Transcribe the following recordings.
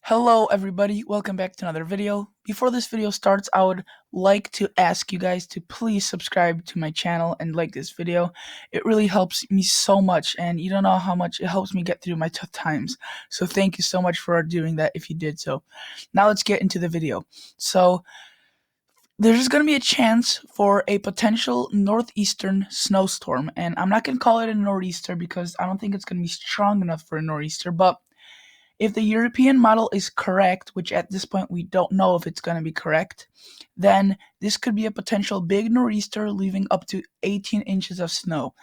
Hello everybody, welcome back to another video. Before this video starts, I would like to ask you guys to please subscribe to my channel and like this video. It really helps me so much, and you don't know how much it helps me get through my tough times. So thank you so much for doing that if you did so. Now let's get into the video. So there's going to be a chance for a potential northeastern snowstorm, and I'm not going to call it a nor'easter because I don't think it's going to be strong enough for a nor'easter, but if the European model is correct, which at this point we don't know if it's going to be correct, then this could be a potential big nor'easter leaving up to 18 inches of snow.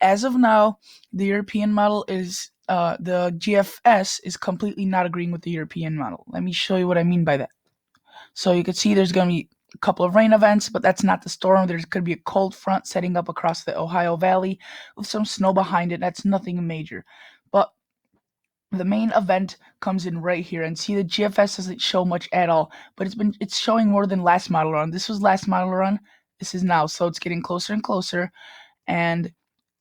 As of now, the European model is, the GFS is completely not agreeing with the European model. Let me show you what I mean by that. So you can see there's going to be a couple of rain events, but that's not the storm. There's could be a cold front setting up across the Ohio Valley with some snow behind it. That's nothing major. But the main event comes in right here, and see the GFS doesn't show much at all, but it's showing more than last model run. This was last model run. This is now, so it's getting closer and closer, and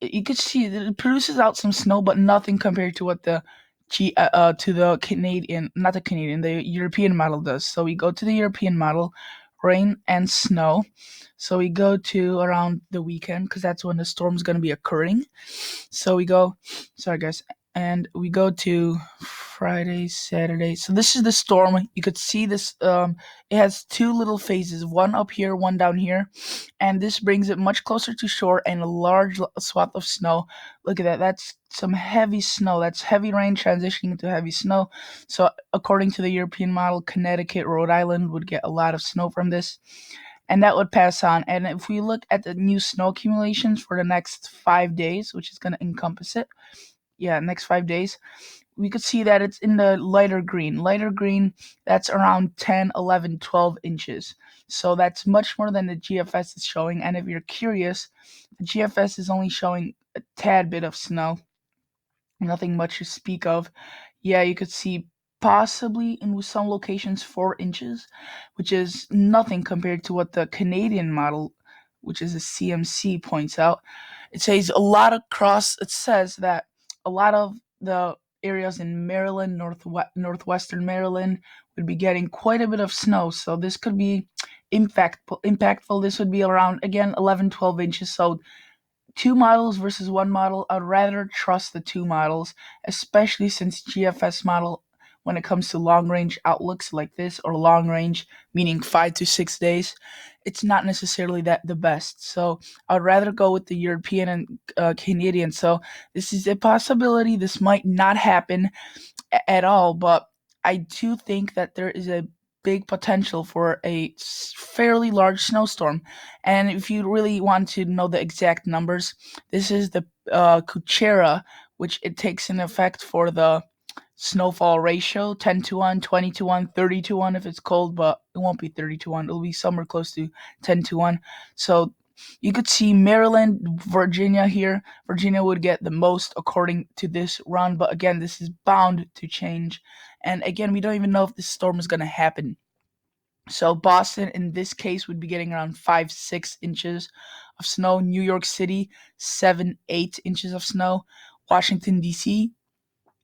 you could see that it produces out some snow, but nothing compared to what the to the Canadian, not the Canadian, the European model does. So we go to the European model, rain and snow. So we go to around the weekend because that's when the storm's going to be occurring. So we go, sorry guys, and we go to Friday, Saturday. So this is the storm. You could see this. It has two little phases, one up here, one down here, and this brings it much closer to shore and a large swath of snow. Look at that. That's some heavy snow. That's heavy rain transitioning into heavy snow. So according to the European model, Connecticut, Rhode Island would get a lot of snow from this, and that would pass on. And if we look at the new snow accumulations for the next 5 days, which is going to encompass it, next 5 days, we could see that it's in the lighter green. Lighter green, that's around 10, 11, 12 inches. So that's much more than the GFS is showing. And if you're curious, the GFS is only showing a tad bit of snow, nothing much to speak of. Yeah, you could see possibly in some locations 4 inches, which is nothing compared to what the Canadian model, which is a CMC, points out. It says it says that a lot of the areas in Maryland, northwestern Maryland, would be getting quite a bit of snow. So this could be impactful. This would be around, again, 11, 12 inches. So two models versus one model, I'd rather trust the two models, especially since GFS model, when it comes to long range outlooks like this, or long range meaning 5 to 6 days, it's not necessarily that the best. So I'd rather go with the European and Canadian. So this is a possibility. This might not happen at all, but I do think that there is a big potential for a fairly large snowstorm. And if you really want to know the exact numbers, this is the Kuchera, which it takes in effect for the snowfall ratio: 10 to 1, 20 to 1, 30 to 1 if it's cold, but it won't be 30 to 1. It'll be somewhere close to 10 to 1. So you could see Maryland, Virginia here. Virginia would get the most according to this run, but again, this is bound to change. And again, we don't even know if this storm is going to happen. So Boston, in this case, would be getting around 5, 6 inches of snow. New York City, 7, 8 inches of snow. Washington, D.C.,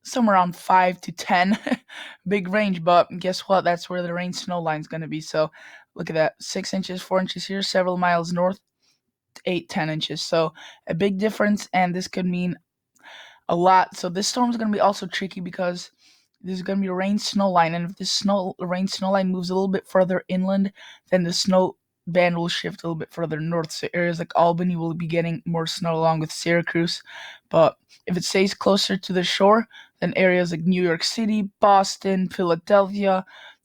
somewhere around 5 to 10. Big range, but guess what? That's where the rain snow line is going to be. So look at that: 6 inches, 4 inches here, several miles north, 8, 10 inches. So a big difference, and this could mean a lot. So this storm is going to be also tricky because there's going to be a rain snow line, and if this rain snow line moves a little bit further inland, then the snow band will shift a little bit further north. So areas like Albany will be getting more snow along with Syracuse. But if it stays closer to the shore, then areas like New York City, Boston, Philadelphia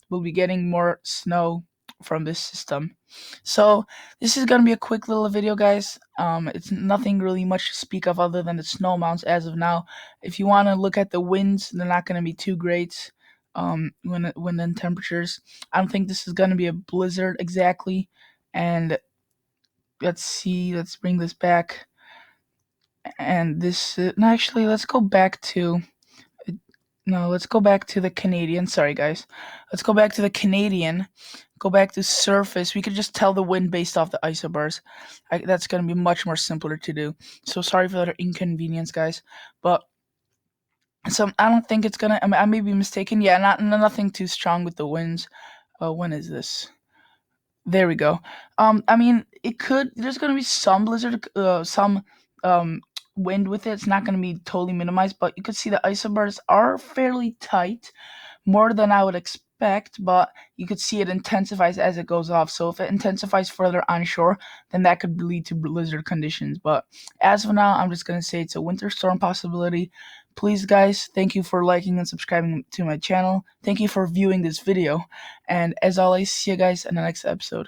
will be getting more snow from this system. So this is gonna be a quick little video, guys. It's nothing really much to speak of other than the snow amounts as of now. If you want to look at the winds, they're not gonna be too great. Wind and temperatures, I don't think this is gonna be a blizzard exactly. And let's see, let's bring this back. And this, no, actually, let's go back to. No, let's go back to the Canadian. Sorry, guys. Let's go back to the Canadian. Go back to surface. We could just tell the wind based off the isobars. That's going to be much more simpler to do. So sorry for that inconvenience, guys. But So I don't think it's gonna. I mean, I may be mistaken. Yeah, nothing too strong with the winds. When is this? There we go. I mean, it could. There's gonna be some blizzard, some um wind with it. It's not gonna be totally minimized, but you could see the isobars are fairly tight, more than I would expect. But you could see it intensifies as it goes off. So if it intensifies further onshore, then that could lead to blizzard conditions. But as of now, I'm just gonna say it's a winter storm possibility. Please, guys, thank you for liking and subscribing to my channel. Thank you for viewing this video. And as always, see you guys in the next episode.